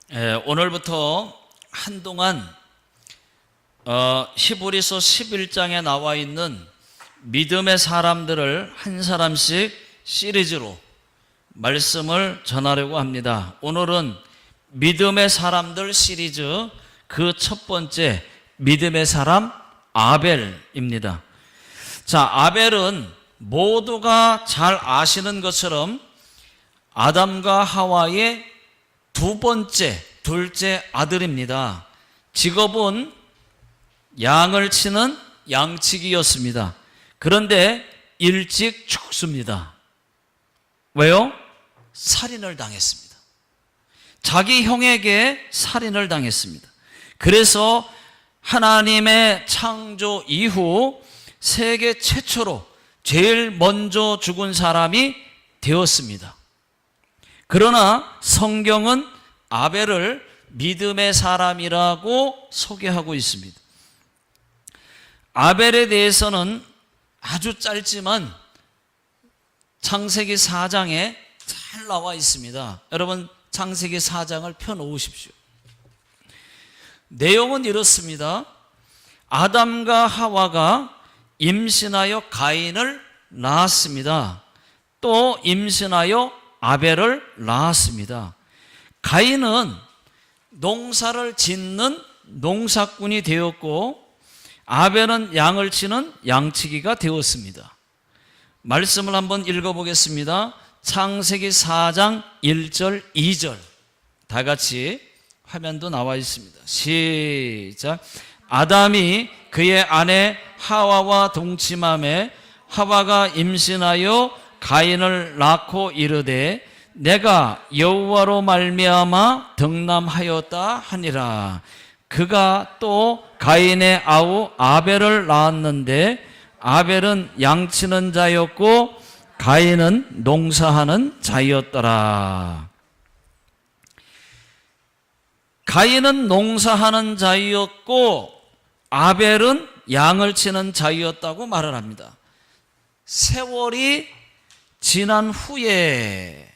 오늘부터 한동안 히브리서 11장에 나와 있는 믿음의 사람들을 한 사람씩 시리즈로 말씀을 전하려고 합니다. 오늘은 믿음의 사람들 시리즈 그 첫 번째 믿음의 사람 아벨입니다. 자, 아벨은 모두가 잘 아시는 것처럼 아담과 하와의 둘째 아들입니다. 직업은 양을 치는 양치기였습니다. 그런데 일찍 죽습니다. 왜요? 살인을 당했습니다. 자기 형에게 살인을 당했습니다. 그래서 하나님의 창조 이후 세계 최초로 제일 먼저 죽은 사람이 되었습니다. 그러나 성경은 아벨을 믿음의 사람이라고 소개하고 있습니다. 아벨에 대해서는 아주 짧지만 창세기 4장에 잘 나와 있습니다. 여러분 창세기 4장을 펴놓으십시오. 내용은 이렇습니다. 아담과 하와가 임신하여 가인을 낳았습니다. 또 임신하여 아벨을 낳았습니다. 가인은 농사를 짓는 농사꾼이 되었고 아벨은 양을 치는 양치기가 되었습니다. 말씀을 한번 읽어보겠습니다. 창세기 4장 1절 2절 다 같이 화면도 나와 있습니다. 시작. 아담이 그의 아내 하와와 동침하매 하와가 임신하여 가인을 낳고 이르되 내가 여호와로 말미암아 득남하였다 하니라. 그가 또 가인의 아우 아벨을 낳았는데 아벨은 양치는 자였고 가인은 농사하는 자였더라. 가인은 농사하는 자였고 아벨은 양을 치는 자였다고 말을 합니다. 세월이 지난 후에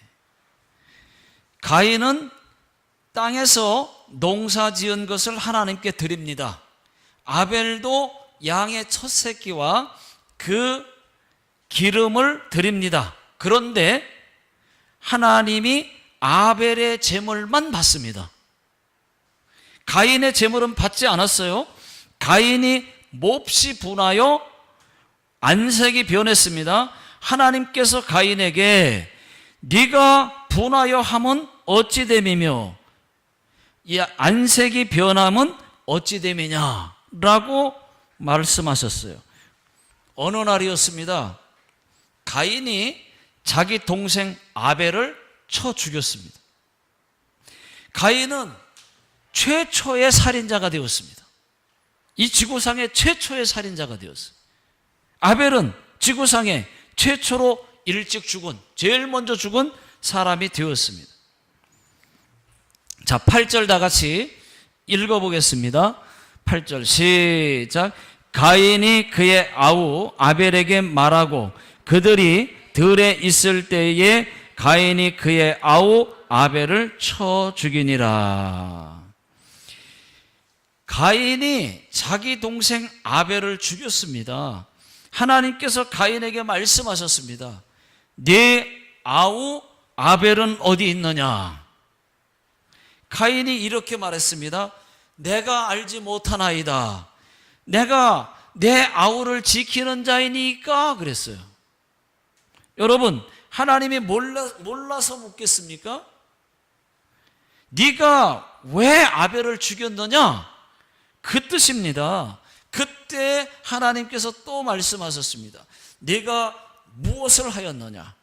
가인은 땅에서 농사 지은 것을 하나님께 드립니다. 아벨도 양의 첫 새끼와 그 기름을 드립니다. 그런데 하나님이 아벨의 제물만 받습니다. 가인의 제물은 받지 않았어요. 가인이 몹시 분하여 안색이 변했습니다. 하나님께서 가인에게 네가 분하여 함은 어찌 됨이며 이 안색이 변함은 어찌 됨이냐 라고 말씀하셨어요. 어느 날이었습니다. 가인이 자기 동생 아벨을 쳐 죽였습니다. 가인은 최초의 살인자가 되었습니다. 이 지구상의 최초의 살인자가 되었어요. 아벨은 지구상에 최초로 일찍 죽은, 제일 먼저 죽은 사람이 되었습니다. 자, 8절 다 같이 읽어보겠습니다. 8절 시작. 가인이 그의 아우 아벨에게 말하고 그들이 들에 있을 때에 가인이 그의 아우 아벨을 쳐 죽이니라. 가인이 자기 동생 아벨을 죽였습니다. 하나님께서 가인에게 말씀하셨습니다. 네 아우 아벨은 어디 있느냐? 가인이 이렇게 말했습니다. 내가 알지 못하나이다. 내가 내 아우를 지키는 자이니까 그랬어요. 여러분, 하나님이 몰라서 묻겠습니까? 네가 왜 아벨을 죽였느냐? 그 뜻입니다. 그때 하나님께서 또 말씀하셨습니다. 네가 무엇을 하였느냐?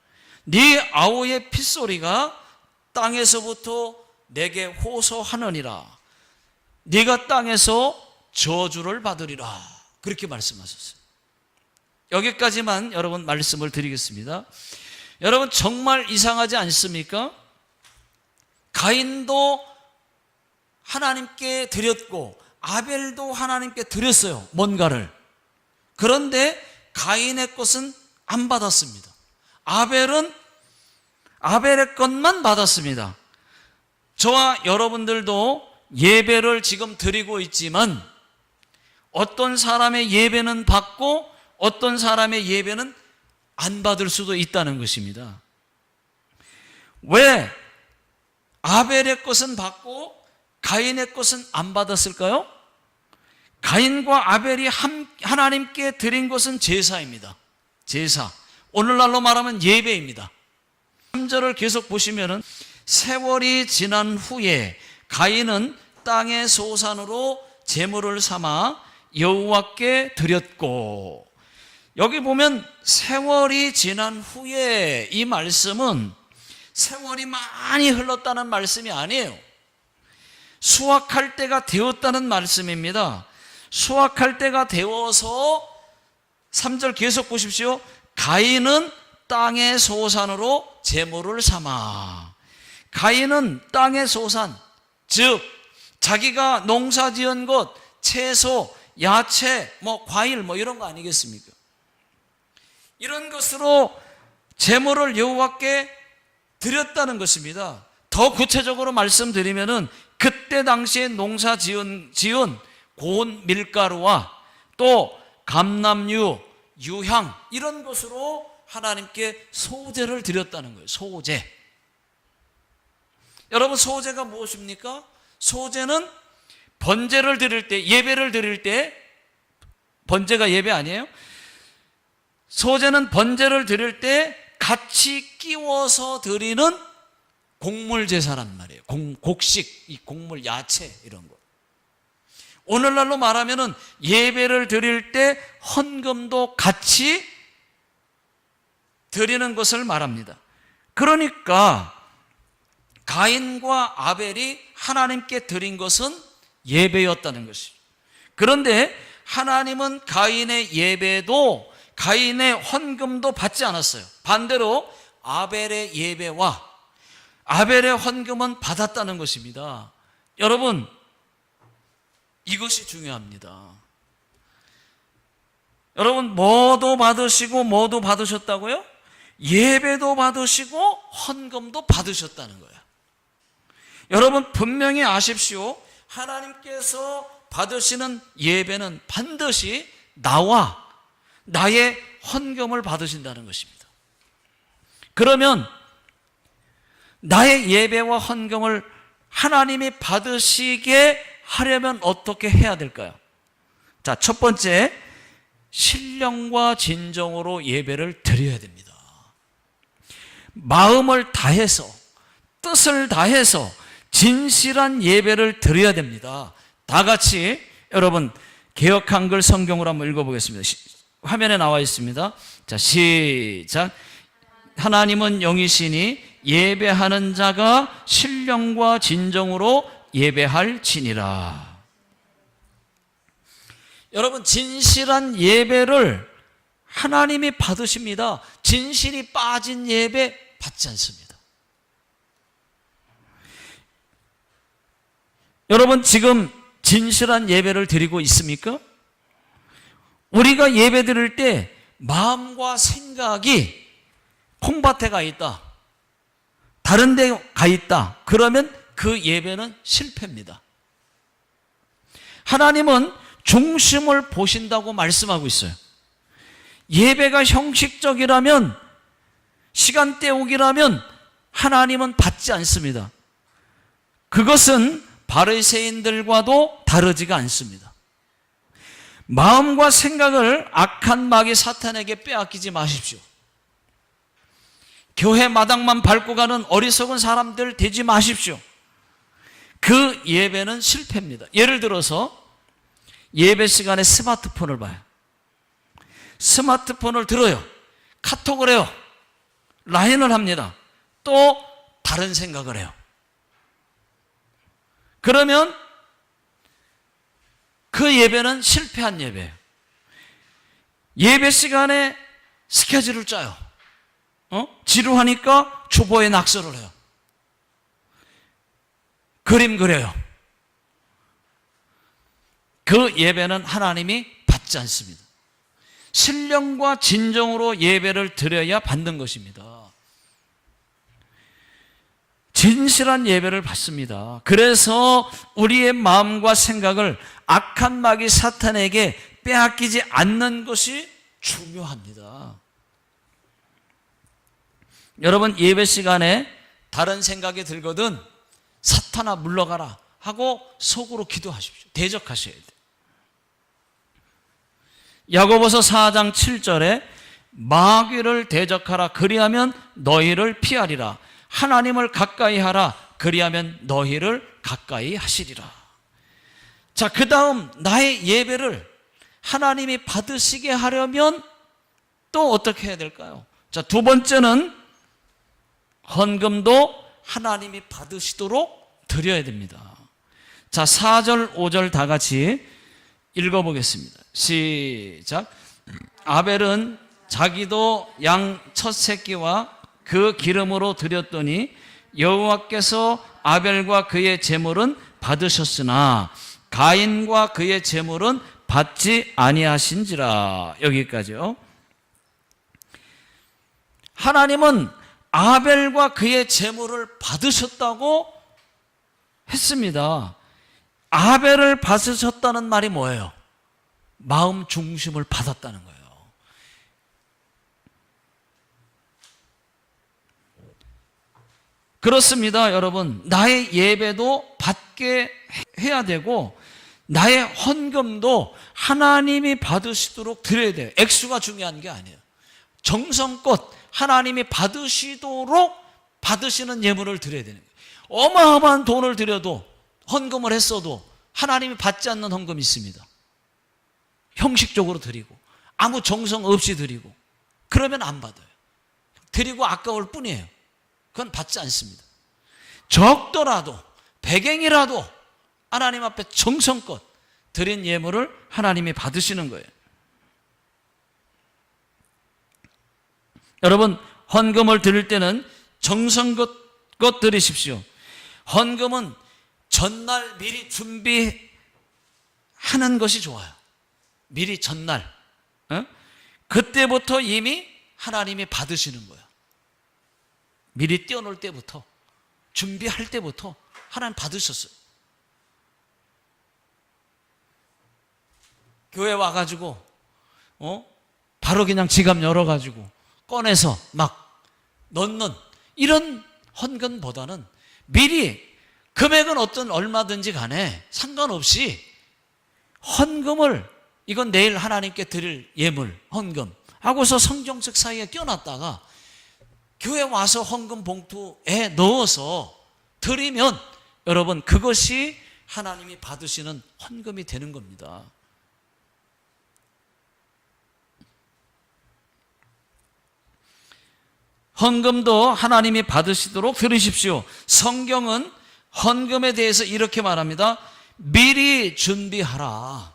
네 아우의 핏소리가 땅에서부터 내게 호소하느니라. 네가 땅에서 저주를 받으리라. 그렇게 말씀하셨어요. 여기까지만 여러분 말씀을 드리겠습니다. 여러분 정말 이상하지 않습니까? 가인도 하나님께 드렸고 아벨도 하나님께 드렸어요. 뭔가를. 그런데 가인의 것은 안 받았습니다. 아벨은 아벨의 것만 받았습니다. 저와 여러분들도 예배를 지금 드리고 있지만 어떤 사람의 예배는 받고 어떤 사람의 예배는 안 받을 수도 있다는 것입니다. 왜 아벨의 것은 받고 가인의 것은 안 받았을까요? 가인과 아벨이 하나님께 드린 것은 제사입니다. 제사. 오늘날로 말하면 예배입니다. 3절을 계속 보시면은 세월이 지난 후에 가인은 땅의 소산으로 제물을 삼아 여호와께 드렸고, 여기 보면 세월이 지난 후에, 이 말씀은 세월이 많이 흘렀다는 말씀이 아니에요. 수확할 때가 되었다는 말씀입니다. 수확할 때가 되어서 3절 계속 보십시오. 가인은 땅의 소산으로 제물을 삼아. 가인은 땅의 소산, 즉 자기가 농사지은 것, 채소, 야채, 과일 이런 거 아니겠습니까? 이런 것으로 제물을 여호와께 드렸다는 것입니다. 더 구체적으로 말씀드리면은 그때 당시에 농사 지은 고운 밀가루와 또 감람유, 유향 이런 것으로 하나님께 소제를 드렸다는 거예요. 소제. 여러분, 소제가 무엇입니까? 소제는 번제를 드릴 때, 예배를 드릴 때, 번제가 예배 아니에요? 소제는 번제를 드릴 때 같이 끼워서 드리는 곡물 제사란 말이에요. 곡식, 이 곡물, 야채 이런 거. 오늘날로 말하면은 예배를 드릴 때 헌금도 같이 드리는 것을 말합니다. 그러니까 가인과 아벨이 하나님께 드린 것은 예배였다는 것이죠. 그런데 하나님은 가인의 예배도, 가인의 헌금도 받지 않았어요. 반대로 아벨의 예배와 아벨의 헌금은 받았다는 것입니다. 여러분, 이것이 중요합니다. 여러분, 뭐도 받으시고 뭐도 받으셨다고요? 예배도 받으시고 헌금도 받으셨다는 거예요. 여러분, 분명히 아십시오. 하나님께서 받으시는 예배는 반드시 나와 나의 헌금을 받으신다는 것입니다. 그러면 나의 예배와 헌금을 하나님이 받으시게 하려면 어떻게 해야 될까요? 자, 첫 번째, 신령과 진정으로 예배를 드려야 됩니다. 마음을 다해서, 뜻을 다해서 진실한 예배를 드려야 됩니다. 다 같이 여러분 개역 한글 성경으로 한번 읽어보겠습니다. 화면에 나와 있습니다. 자, 시작. 하나님은 영이시니 예배하는 자가 신령과 진정으로 예배할지니라. 여러분, 진실한 예배를 하나님이 받으십니다. 진실이 빠진 예배 받지 않습니다. 여러분, 지금 진실한 예배를 드리고 있습니까? 우리가 예배 드릴 때 마음과 생각이 콩밭에 가 있다, 다른 데 가 있다, 그러면 그 예배는 실패입니다. 하나님은 중심을 보신다고 말씀하고 있어요. 예배가 형식적이라면, 시간 때우기라면 하나님은 받지 않습니다. 그것은 바리새인들과도 다르지가 않습니다. 마음과 생각을 악한 마귀 사탄에게 빼앗기지 마십시오. 교회 마당만 밟고 가는 어리석은 사람들 되지 마십시오. 그 예배는 실패입니다. 예를 들어서 예배 시간에 스마트폰을 봐요. 스마트폰을 들어요. 카톡을 해요. 라인을 합니다. 또 다른 생각을 해요. 그러면 그 예배는 실패한 예배예요. 예배 시간에 스케줄을 짜요. 지루하니까 주보에 낙서를 해요. 그림 그려요. 그 예배는 하나님이 받지 않습니다. 신령과 진정으로 예배를 드려야 받는 것입니다. 진실한 예배를 받습니다. 그래서 우리의 마음과 생각을 악한 마귀 사탄에게 빼앗기지 않는 것이 중요합니다. 여러분, 예배 시간에 다른 생각이 들거든 사탄아 물러가라 하고 속으로 기도하십시오. 대적하셔야 돼요. 야고보서 4장 7절에 마귀를 대적하라 그리하면 너희를 피하리라. 하나님을 가까이 하라 그리하면 너희를 가까이 하시리라. 자, 그 다음 나의 예배를 하나님이 받으시게 하려면 또 어떻게 해야 될까요? 자, 두 번째는 헌금도 하나님이 받으시도록 드려야 됩니다. 자, 4절 5절 다 같이 읽어보겠습니다. 시작. 아벨은 자기도 양 첫 새끼와 그 기름으로 드렸더니 여호와께서 아벨과 그의 제물은 받으셨으나 가인과 그의 제물은 받지 아니하신지라. 여기까지요. 하나님은 아벨과 그의 제물을 받으셨다고 했습니다. 아벨을 받으셨다는 말이 뭐예요? 마음 중심을 받았다는 거예요. 그렇습니다, 여러분. 나의 예배도 받게 해야 되고 나의 헌금도 하나님이 받으시도록 드려야 돼요. 액수가 중요한 게 아니에요. 정성껏 하나님이 받으시도록 받으시는 예물을 드려야 되는 거예요. 어마어마한 돈을 드려도 헌금을 했어도 하나님이 받지 않는 헌금이 있습니다. 형식적으로 드리고 아무 정성 없이 드리고 그러면 안 받아요. 드리고 아까울 뿐이에요. 그건 받지 않습니다. 적더라도 백행이라도 하나님 앞에 정성껏 드린 예물을 하나님이 받으시는 거예요. 여러분, 헌금을 드릴 때는 정성껏 드리십시오. 헌금은 전날 미리 준비하는 것이 좋아요. 미리 전날. 그때부터 이미 하나님이 받으시는 거예요. 미리 떼어놓을 때부터, 준비할 때부터 하나님 받으셨어요. 교회 와가지고 바로 그냥 지갑 열어가지고 꺼내서 막 넣는 이런 헌금보다는 미리 금액은 어떤 얼마든지 간에 상관없이 헌금을, 이건 내일 하나님께 드릴 예물, 헌금 하고서 성경책 사이에 껴놨다가 교회 와서 헌금 봉투에 넣어서 드리면 여러분 그것이 하나님이 받으시는 헌금이 되는 겁니다. 헌금도 하나님이 받으시도록 드리십시오. 성경은 헌금에 대해서 이렇게 말합니다. 미리 준비하라.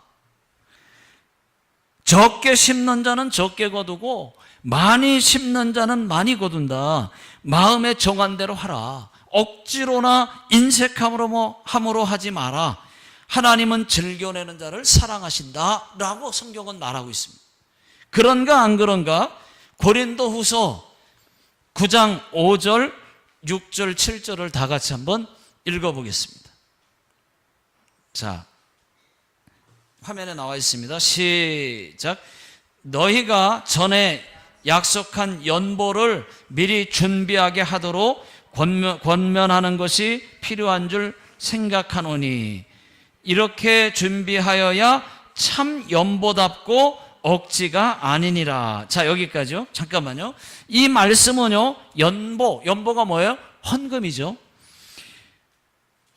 적게 심는 자는 적게 거두고 많이 심는 자는 많이 거둔다. 마음에 정한 대로 하라. 억지로나 인색함으로 하지 마라. 하나님은 즐겨내는 자를 사랑하신다 라고 성경은 말하고 있습니다. 그런가 안 그런가? 고린도후서 9장 5절, 6절, 7절을 다 같이 한번 읽어보겠습니다. 자, 화면에 나와 있습니다. 시작. 너희가 전에 약속한 연보를 미리 준비하게 하도록 권면하는 것이 필요한 줄 생각하노니 이렇게 준비하여야 참 연보답고 억지가 아니니라. 자, 여기까지요. 잠깐만요. 이 말씀은요, 연보가 뭐예요? 헌금이죠.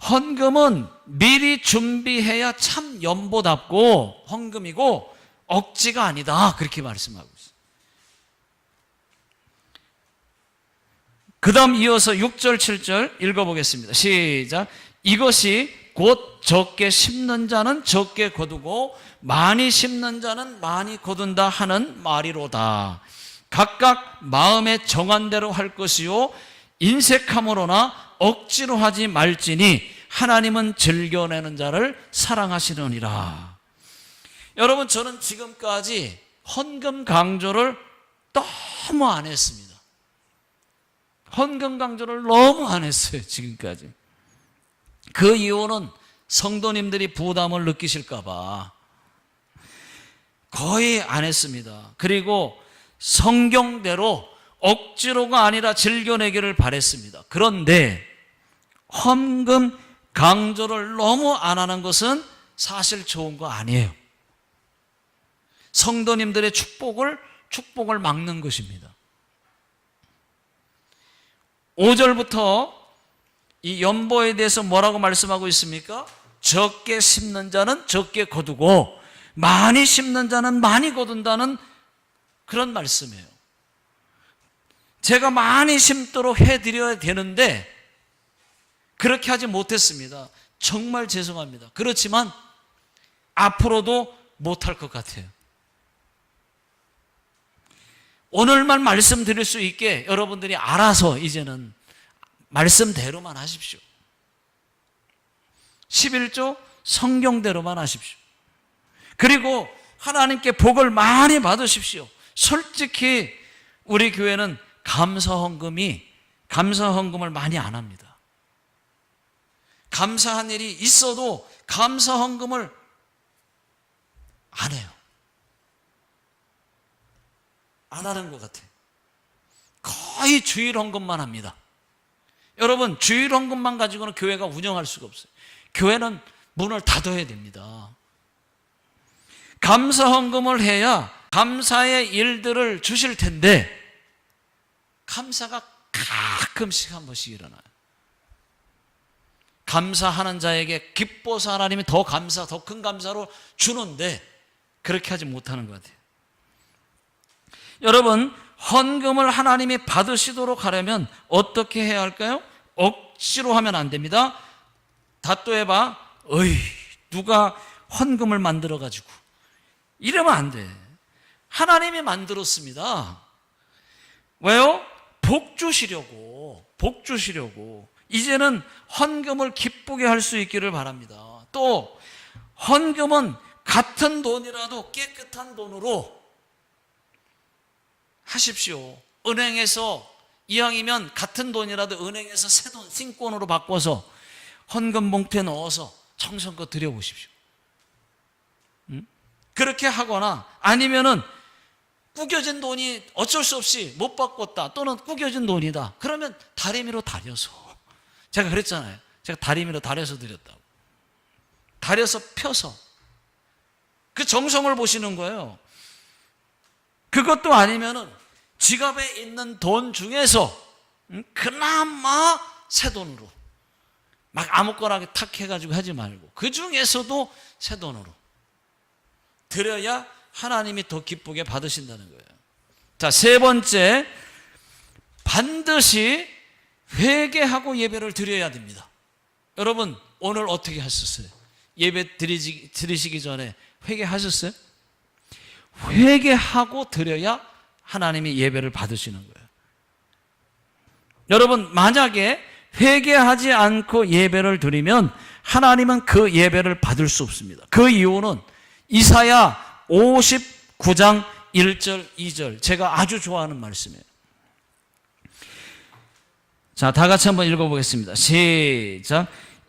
헌금은 미리 준비해야 참 연보답고 헌금이고 억지가 아니다. 그렇게 말씀하고 있어요. 그 다음 이어서 6절, 7절 읽어보겠습니다. 시작. 이것이 곧 적게 심는 자는 적게 거두고 많이 심는 자는 많이 거둔다 하는 말이로다. 각각 마음에 정한 대로 할 것이요 인색함으로나 억지로 하지 말지니 하나님은 즐겨내는 자를 사랑하시느니라. 여러분, 저는 지금까지 헌금 강조를 너무 안 했습니다. 헌금 강조를 너무 안 했어요, 지금까지. 그 이유는 성도님들이 부담을 느끼실까 봐 거의 안 했습니다. 그리고 성경대로 억지로가 아니라 즐겨내기를 바랬습니다. 그런데 헌금 강조를 너무 안 하는 것은 사실 좋은 거 아니에요. 성도님들의 축복을 막는 것입니다. 5절부터 이 연보에 대해서 뭐라고 말씀하고 있습니까? 적게 심는 자는 적게 거두고 많이 심는 자는 많이 거둔다는 그런 말씀이에요. 제가 많이 심도록 해드려야 되는데 그렇게 하지 못했습니다. 정말 죄송합니다. 그렇지만 앞으로도 못할 것 같아요. 오늘만 말씀드릴 수 있게 여러분들이 알아서 이제는 말씀대로만 하십시오. 11조 성경대로만 하십시오. 그리고 하나님께 복을 많이 받으십시오. 솔직히 우리 교회는 감사헌금을 많이 안 합니다. 감사한 일이 있어도 감사헌금을 안 해요. 안 하는 것 같아요. 거의 주일헌금만 합니다. 여러분, 주일헌금만 가지고는 교회가 운영할 수가 없어요. 교회는 문을 닫아야 됩니다. 감사헌금을 해야 감사의 일들을 주실 텐데 감사가 가끔씩 한 번씩 일어나요. 감사하는 자에게 기뻐서 하나님이 더 큰 감사로 주는데 그렇게 하지 못하는 것 같아요. 여러분, 헌금을 하나님이 받으시도록 하려면 어떻게 해야 할까요? 억지로 하면 안 됩니다. 다또해봐. 누가 헌금을 만들어가지고 이러면 안 돼. 하나님이 만들었습니다. 왜요? 복 주시려고. 이제는 헌금을 기쁘게 할 수 있기를 바랍니다. 또 헌금은 같은 돈이라도 깨끗한 돈으로 하십시오. 은행에서 이왕이면 같은 돈이라도 은행에서 새 돈, 신권으로 바꿔서 헌금 봉투에 넣어서 정성껏 드려보십시오. 그렇게 하거나 아니면은 구겨진 돈이 어쩔 수 없이 못 바꿨다 또는 구겨진 돈이다. 그러면 다리미로 다려서, 제가 그랬잖아요. 제가 다리미로 다려서 드렸다고. 다려서 펴서 그 정성을 보시는 거예요. 그것도 아니면은 지갑에 있는 돈 중에서 그나마 새 돈으로 막 아무거나 탁 해가지고 하지 말고 그 중에서도 새 돈으로 드려야 하나님이 더 기쁘게 받으신다는 거예요. 자, 세 번째, 반드시 회개하고 예배를 드려야 됩니다. 여러분, 오늘 어떻게 하셨어요? 예배 드리시기 전에 회개하셨어요? 회개하고 드려야 하나님이 예배를 받으시는 거예요. 여러분, 만약에 회개하지 않고 예배를 드리면 하나님은 그 예배를 받을 수 없습니다. 그 이유는 이사야 59장 1절 2절, 제가 아주 좋아하는 말씀이에요. 자, 다 같이 한번 읽어보겠습니다. 시작.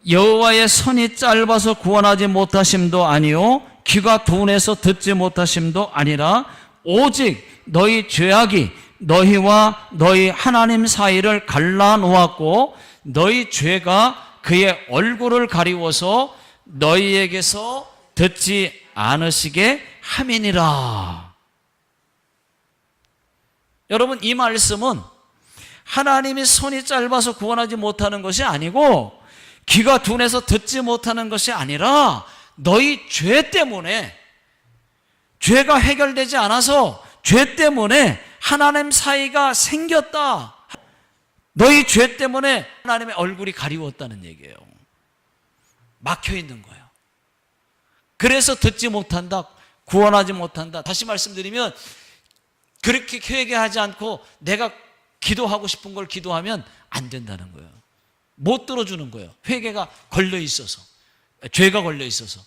여호와의 손이 짧아서 구원하지 못하심도 아니요 귀가 둔해서 듣지 못하심도 아니라 오직 너희 죄악이 너희와 너희 하나님 사이를 갈라놓았고 너희 죄가 그의 얼굴을 가리워서 너희에게서 듣지 않으시게 함이니라. 여러분, 이 말씀은 하나님이 손이 짧아서 구원하지 못하는 것이 아니고 귀가 둔해서 듣지 못하는 것이 아니라 너희 죄 때문에, 죄가 해결되지 않아서 죄 때문에 하나님 사이가 생겼다. 너희 죄 때문에 하나님의 얼굴이 가리웠다는 얘기예요. 막혀 있는 거예요. 그래서 듣지 못한다, 구원하지 못한다. 다시 말씀드리면 그렇게 회개하지 않고 내가 기도하고 싶은 걸 기도하면 안 된다는 거예요. 못 들어주는 거예요. 회개가 걸려 있어서, 죄가 걸려 있어서.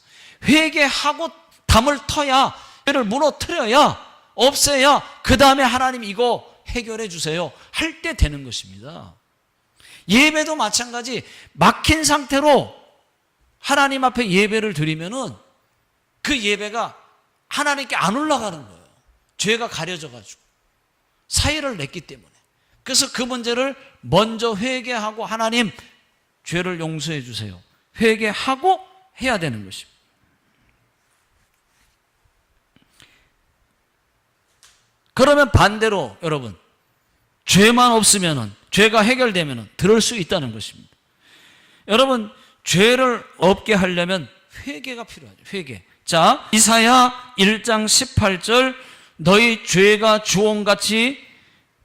회개하고 담을 터야, 죄를 무너뜨려야, 없애야 그 다음에 하나님 이거 해결해 주세요 할 때 되는 것입니다. 예배도 마찬가지. 막힌 상태로 하나님 앞에 예배를 드리면은 그 예배가 하나님께 안 올라가는 거예요. 죄가 가려져가지고 사의를 냈기 때문에. 그래서 그 문제를 먼저 회개하고 하나님 죄를 용서해 주세요 회개하고 해야 되는 것입니다. 그러면 반대로 여러분, 죄만 없으면은, 죄가 해결되면은 들을 수 있다는 것입니다. 여러분, 죄를 없게 하려면 회개가 필요하죠. 회개. 자, 이사야 1장 18절, 너희 죄가 주홍같이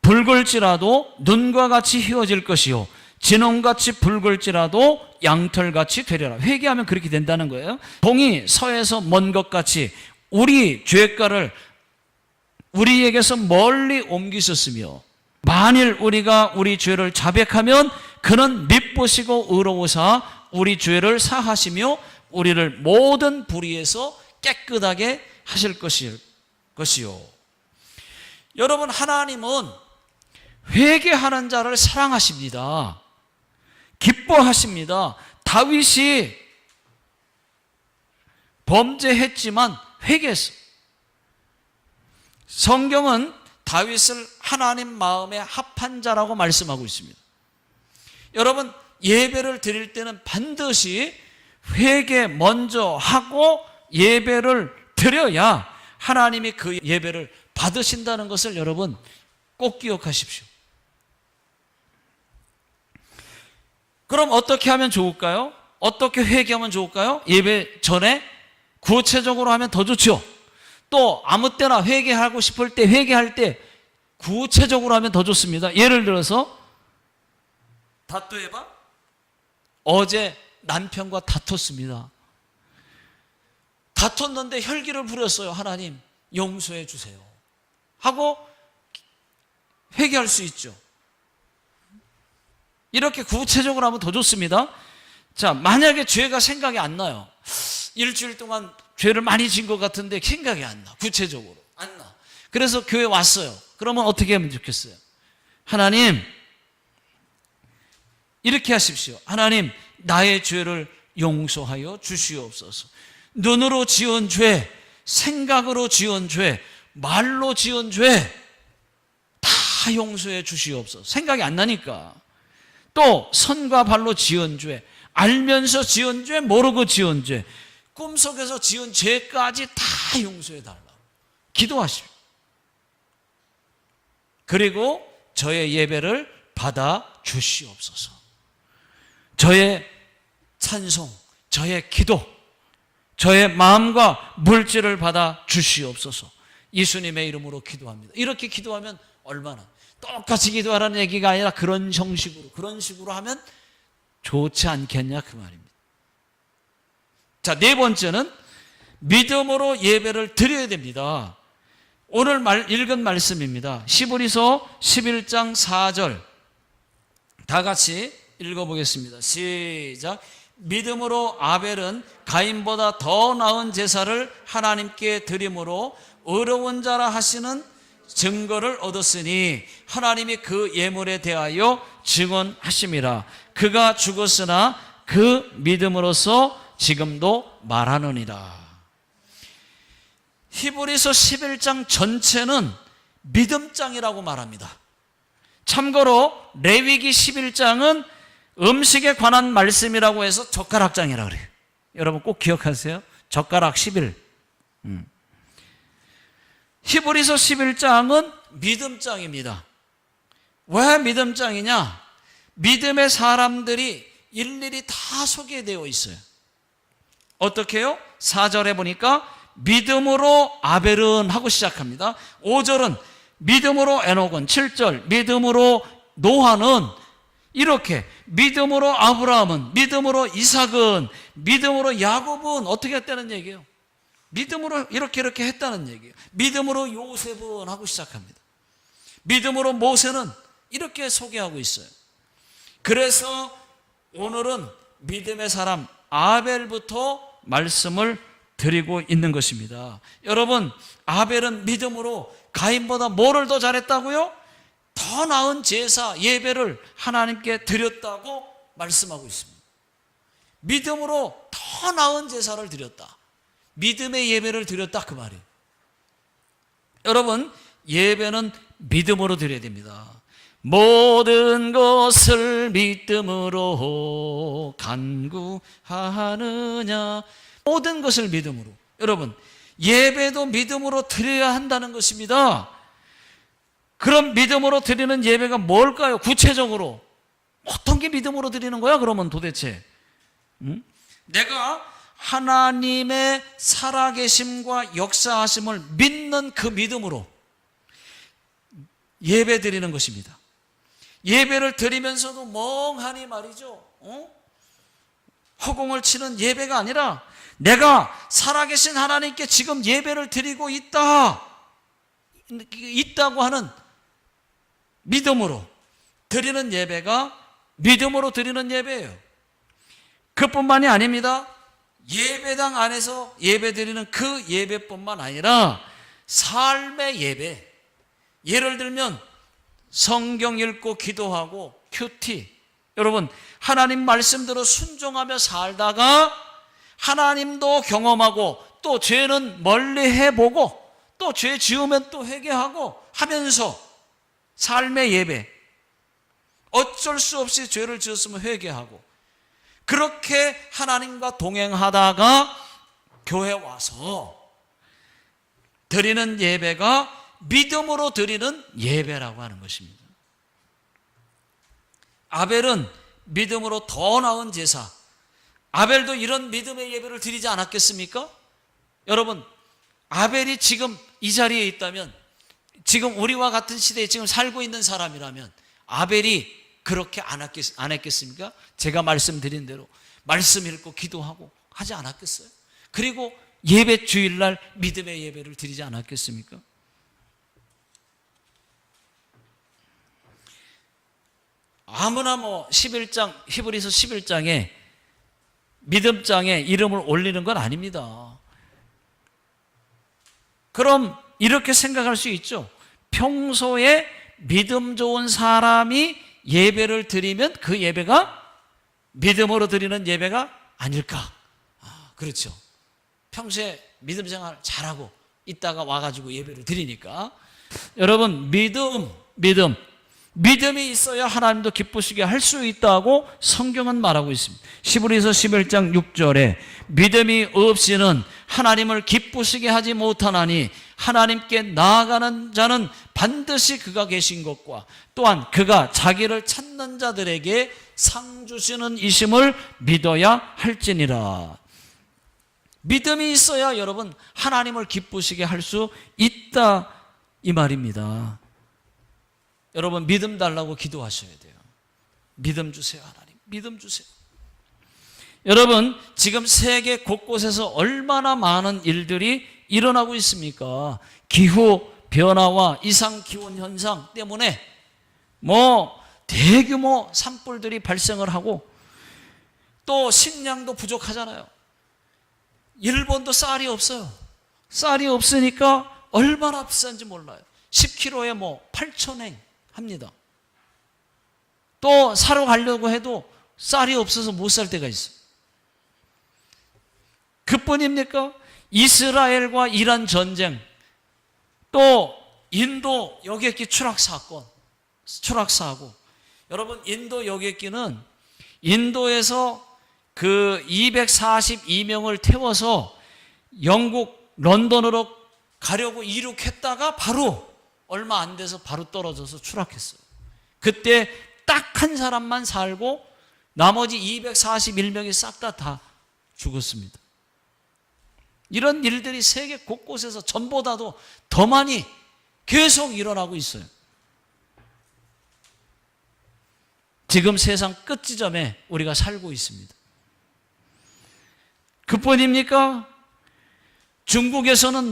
붉을지라도 눈과 같이 희어질 것이요 진홍같이 붉을지라도 양털같이 되리라. 회개하면 그렇게 된다는 거예요. 동이 서에서 먼 것 같이 우리 죄가를 우리에게서 멀리 옮기셨으며, 만일 우리가 우리 죄를 자백하면 그는 미쁘시고 의로우사 우리 죄를 사하시며 우리를 모든 불의에서 깨끗하게 하실 것이요. 여러분, 하나님은 회개하는 자를 사랑하십니다. 기뻐하십니다. 다윗이 범죄했지만 회개했어요. 성경은 다윗을 하나님 마음에 합한 자라고 말씀하고 있습니다. 여러분, 예배를 드릴 때는 반드시 회개 먼저 하고 예배를 드려야 하나님이 그 예배를 받으신다는 것을 여러분 꼭 기억하십시오. 그럼 어떻게 하면 좋을까요? 어떻게 회개하면 좋을까요? 예배 전에 구체적으로 하면 더 좋죠. 또 아무 때나 회개하고 싶을 때, 회개할 때 구체적으로 하면 더 좋습니다. 예를 들어서 다투해봐. 어제 남편과 다퉜습니다. 다퉜는데 혈기를 부렸어요. 하나님 용서해 주세요 하고 회개할 수 있죠. 이렇게 구체적으로 하면 더 좋습니다. 자, 만약에 죄가 생각이 안 나요. 일주일 동안 죄를 많이 진 것 같은데 생각이 안 나. 구체적으로 안 나. 그래서 교회 왔어요. 그러면 어떻게 하면 좋겠어요? 하나님, 이렇게 하십시오. 하나님, 나의 죄를 용서하여 주시옵소서. 눈으로 지은 죄, 생각으로 지은 죄, 말로 지은 죄 다 용서해 주시옵소서. 생각이 안 나니까. 또 손과 발로 지은 죄, 알면서 지은 죄, 모르고 지은 죄, 꿈속에서 지은 죄까지 다 용서해 달라고 기도하십시오. 그리고 저의 예배를 받아 주시옵소서. 저의 찬송, 저의 기도, 저의 마음과 물질을 받아 주시옵소서. 예수님의 이름으로 기도합니다. 이렇게 기도하면 얼마나, 똑같이 기도하라는 얘기가 아니라 그런 형식으로, 그런 식으로 하면 좋지 않겠냐 그 말입니다. 자, 네 번째는 믿음으로 예배를 드려야 됩니다. 오늘 읽은 말씀입니다. 히브리서 11장 4절 다 같이 읽어보겠습니다. 시작. 믿음으로 아벨은 가인보다 더 나은 제사를 하나님께 드림으로 의로운 자라 하시는 증거를 얻었으니 하나님이 그 예물에 대하여 증언하심이라. 그가 죽었으나 그 믿음으로서 지금도 말하느니라. 히브리서 11장 전체는 믿음장이라고 말합니다. 참고로 레위기 11장은 음식에 관한 말씀이라고 해서 젓가락장이라고 그래요. 여러분 꼭 기억하세요. 젓가락 11. 히브리서 11장은 믿음장입니다. 왜 믿음장이냐? 믿음의 사람들이 일일이 다 소개되어 있어요. 어떻게요? 4절에 보니까 믿음으로 아벨은 하고 시작합니다. 5절은 믿음으로 에녹은, 7절 믿음으로 노아는, 이렇게 믿음으로 아브라함은, 믿음으로 이삭은, 믿음으로 야곱은 어떻게 했다는 얘기예요? 믿음으로 이렇게 했다는 얘기예요. 믿음으로 요셉은 하고 시작합니다. 믿음으로 모세는 이렇게 소개하고 있어요. 그래서 오늘은 믿음의 사람 아벨부터 말씀을 드리고 있는 것입니다. 여러분, 아벨은 믿음으로 가인보다 뭐를 더 잘했다고요? 더 나은 제사, 예배를 하나님께 드렸다고 말씀하고 있습니다. 믿음으로 더 나은 제사를 드렸다. 믿음의 예배를 드렸다 그 말이에요. 여러분, 예배는 믿음으로 드려야 됩니다. 모든 것을 믿음으로 간구하느냐. 모든 것을 믿음으로. 여러분, 예배도 믿음으로 드려야 한다는 것입니다. 그럼 믿음으로 드리는 예배가 뭘까요? 구체적으로 어떤 게 믿음으로 드리는 거야? 그러면 도대체 내가 하나님의 살아계심과 역사하심을 믿는 그 믿음으로 예배 드리는 것입니다. 예배를 드리면서도 멍하니 말이죠, 허공을 치는 예배가 아니라 내가 살아계신 하나님께 지금 예배를 드리고 있다고 하는 믿음으로 드리는 예배가 믿음으로 드리는 예배예요. 그뿐만이 아닙니다. 예배당 안에서 예배 드리는 그 예배뿐만 아니라 삶의 예배. 예를 들면 성경 읽고 기도하고 큐티. 여러분, 하나님 말씀대로 순종하며 살다가 하나님도 경험하고 또 죄는 멀리 해보고 또 죄 지으면 또 회개하고 하면서 삶의 예배. 어쩔 수 없이 죄를 지었으면 회개하고 그렇게 하나님과 동행하다가 교회 와서 드리는 예배가 믿음으로 드리는 예배라고 하는 것입니다. 아벨은 믿음으로 더 나은 제사, 아벨도 이런 믿음의 예배를 드리지 않았겠습니까? 여러분, 아벨이 지금 이 자리에 있다면, 지금 우리와 같은 시대에 지금 살고 있는 사람이라면 아벨이 그렇게 안 했겠습니까? 제가 말씀드린 대로 말씀 읽고 기도하고 하지 않았겠어요? 그리고 예배 주일날 믿음의 예배를 드리지 않았겠습니까? 아무나 11장, 히브리서 11장에 믿음장에 이름을 올리는 건 아닙니다. 그럼 이렇게 생각할 수 있죠. 평소에 믿음 좋은 사람이 예배를 드리면 그 예배가 믿음으로 드리는 예배가 아닐까? 그렇죠. 평소에 믿음 생활 잘하고 있다가 와가지고 예배를 드리니까. 여러분, 믿음이 있어야 하나님도 기쁘시게 할 수 있다고 성경은 말하고 있습니다. 히브리서 11장 6절에 믿음이 없이는 하나님을 기쁘시게 하지 못하나니 하나님께 나아가는 자는 반드시 그가 계신 것과 또한 그가 자기를 찾는 자들에게 상 주시는 이심을 믿어야 할지니라. 믿음이 있어야 여러분 하나님을 기쁘시게 할 수 있다 이 말입니다. 여러분, 믿음 달라고 기도하셔야 돼요. 믿음 주세요, 하나님. 믿음 주세요. 여러분, 지금 세계 곳곳에서 얼마나 많은 일들이 일어나고 있습니까? 기후 변화와 이상 기온 현상 때문에 대규모 산불들이 발생을 하고 또 식량도 부족하잖아요. 일본도 쌀이 없어요. 쌀이 없으니까 얼마나 비싼지 몰라요. 10kg에 8,000엔 합니다. 또 사러 가려고 해도 쌀이 없어서 못 살 때가 있어요. 그뿐입니까? 이스라엘과 이란 전쟁, 또 인도 여객기 추락 사고. 여러분, 인도 여객기는 인도에서 그 242명을 태워서 영국 런던으로 가려고 이륙했다가 바로 얼마 안 돼서 바로 떨어져서 추락했어요. 그때 딱 한 사람만 살고 나머지 241명이 싹 다 죽었습니다. 이런 일들이 세계 곳곳에서 전보다도 더 많이 계속 일어나고 있어요. 지금 세상 끝지점에 우리가 살고 있습니다. 그뿐입니까? 중국에서는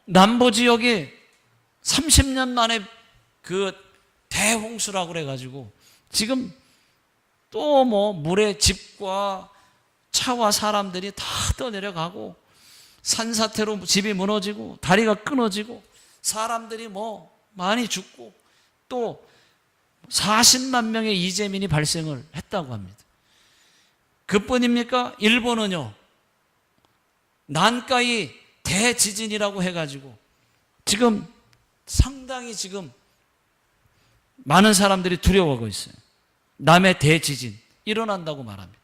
남부 지역에 30년 만에 그 대홍수라고 그래가지고 지금 또 물에 집과 차와 사람들이 다 떠내려가고 산사태로 집이 무너지고 다리가 끊어지고 사람들이 많이 죽고 또 40만 명의 이재민이 발생을 했다고 합니다. 그뿐입니까? 일본은요, 난카이 대지진이라고 해가지고 지금 상당히 지금 많은 사람들이 두려워하고 있어요. 남의 대지진 일어난다고 말합니다.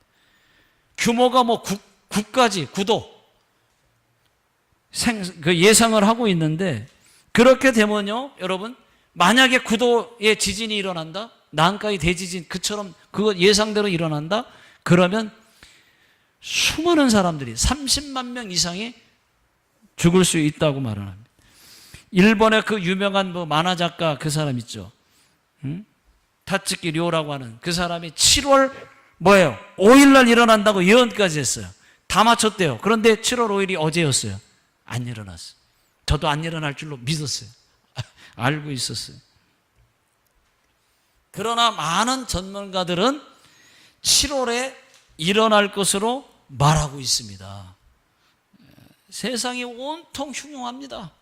규모가 뭐 국까지 구도 예상을 하고 있는데, 그렇게 되면요, 여러분, 만약에 구도의 지진이 일어난다, 난카이 대지진 그처럼 그거 예상대로 일어난다, 그러면 수많은 사람들이 30만 명 이상이 죽을 수 있다고 말을 합니다. 일본의 그 유명한 뭐 만화 작가 그 사람 있죠, 타츠키 료라고 하는 그 사람이 7월 5일날 일어난다고 예언까지 했어요. 다 맞췄대요. 그런데 7월 5일이 어제였어요. 안 일어났어요. 저도 안 일어날 줄로 믿었어요. 알고 있었어요. 그러나 많은 전문가들은 7월에 일어날 것으로 말하고 있습니다. 세상이 온통 흉흉합니다.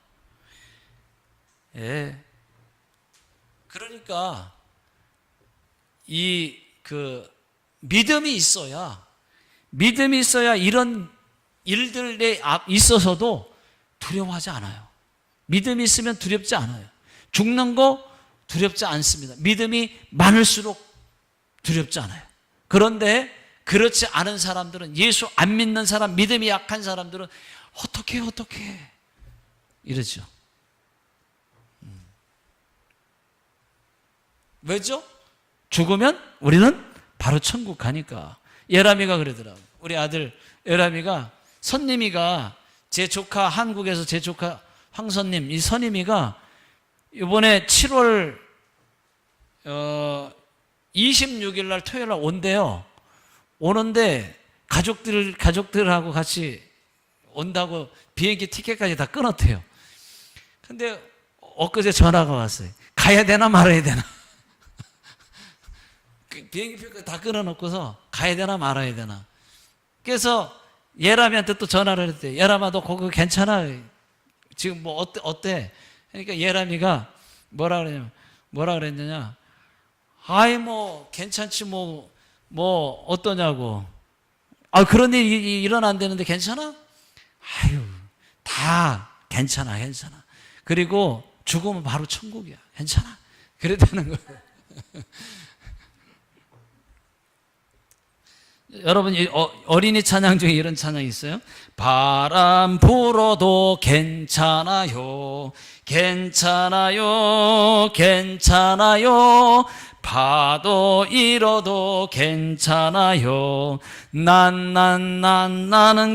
예. 그러니까 믿음이 있어야 이런 일들에 있어서도 두려워하지 않아요. 믿음이 있으면 두렵지 않아요. 죽는 거 두렵지 않습니다. 믿음이 많을수록 두렵지 않아요. 그런데 그렇지 않은 사람들은, 예수 안 믿는 사람, 믿음이 약한 사람들은 어떻게 이러죠. 왜죠? 죽으면 우리는 바로 천국 가니까. 예람이가 그러더라고요. 우리 아들 예람이가, 선님이가, 제 조카, 한국에서 제 조카 황선님, 이 선임이가 이번에 7월 26일 날 토요일 날 온대요. 오는데 가족들하고 같이 온다고 비행기 티켓까지 다 끊었대요. 근데 엊그제 전화가 왔어요. 가야 되나 말아야 되나. 비행기 표까지 다 끊어놓고서 가야 되나 말아야 되나. 그래서 예람이한테 또 전화를 했대. 예람아, 너 거기 괜찮아? 지금 뭐 어때? 그러니까 예람이가 뭐라 그랬느냐? 아이 뭐 괜찮지 뭐 어떠냐고. 아, 그런 일이 일어난다는데 괜찮아? 아유, 다 괜찮아. 그리고 죽으면 바로 천국이야. 괜찮아. 그랬다는 거예요. 여러분, 어린이 찬양 중에 이런 찬양이 있어요. 바람 불어도 괜찮아요. 파도 일어도 괜찮아요. 나는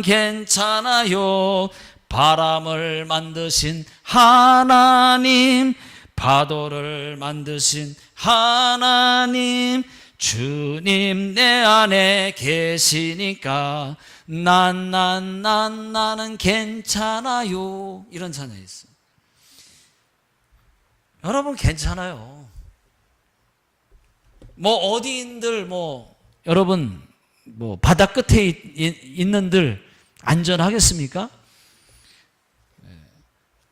괜찮아요. 바람을 만드신 하나님, 파도를 만드신 하나님, 주님 내 안에 계시니까 나는 괜찮아요. 이런 찬양이 있어요. 여러분, 괜찮아요. 뭐 어디인들 여러분 바다 끝에 있는들 안전하겠습니까?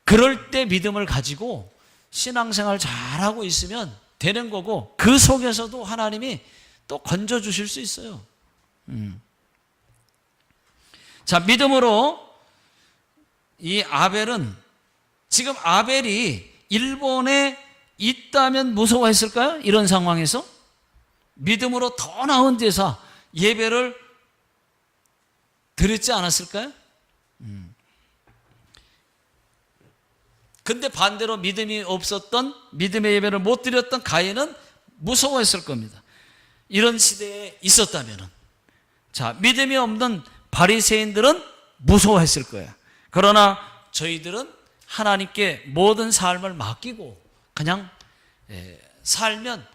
그럴 때 믿음을 가지고 신앙생활 잘하고 있으면 되는 거고, 그 속에서도 하나님이 또 건져주실 수 있어요. 자, 믿음으로 이 아벨은, 지금 아벨이 일본에 있다면 무서워했을까요? 이런 상황에서 믿음으로 더 나은 제사 예배를 드렸지 않았을까요? 근데 반대로 믿음이 없었던, 믿음의 예배를 못 드렸던 가인은 무서워했을 겁니다. 이런 시대에 있었다면은. 자, 믿음이 없는 바리새인들은 무서워했을 거예요. 그러나 저희들은 하나님께 모든 삶을 맡기고 그냥 살면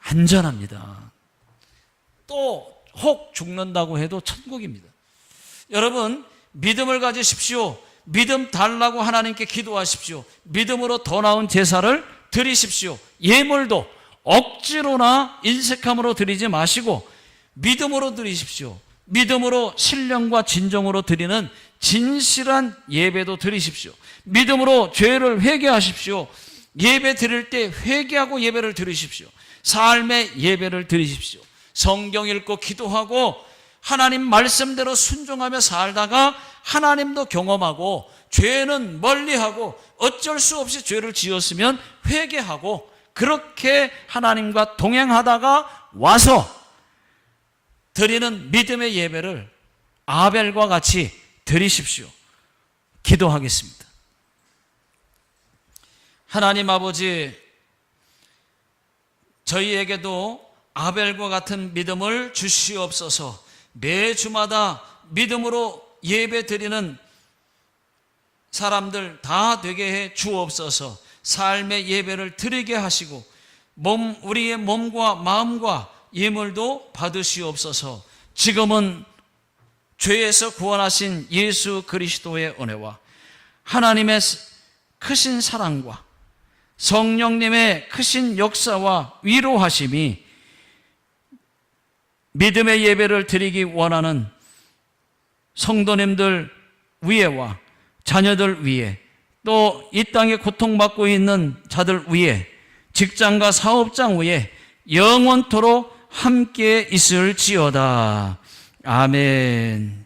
안전합니다. 또 혹 죽는다고 해도 천국입니다. 여러분, 믿음을 가지십시오. 믿음 달라고 하나님께 기도하십시오. 믿음으로 더 나은 제사를 드리십시오. 예물도 억지로나 인색함으로 드리지 마시고 믿음으로 드리십시오. 믿음으로 신령과 진정으로 드리는 진실한 예배도 드리십시오. 믿음으로 죄를 회개하십시오. 예배 드릴 때 회개하고 예배를 드리십시오. 삶의 예배를 드리십시오. 성경 읽고 기도하고 하나님 말씀대로 순종하며 살다가 하나님도 경험하고 죄는 멀리하고 어쩔 수 없이 죄를 지었으면 회개하고 그렇게 하나님과 동행하다가 와서 드리는 믿음의 예배를 아벨과 같이 드리십시오. 기도하겠습니다. 하나님 아버지, 저희에게도 아벨과 같은 믿음을 주시옵소서. 매주마다 믿음으로 예배 드리는 사람들 다 되게 해 주옵소서. 삶의 예배를 드리게 하시고 우리의 몸과 마음과 예물도 받으시옵소서. 지금은 죄에서 구원하신 예수 그리스도의 은혜와 하나님의 크신 사랑과 성령님의 크신 역사와 위로하심이 믿음의 예배를 드리기 원하는 성도님들 위에와 자녀들 위에 또 이 땅에 고통받고 있는 자들 위에 직장과 사업장 위에 영원토록 함께 있을지어다. 아멘.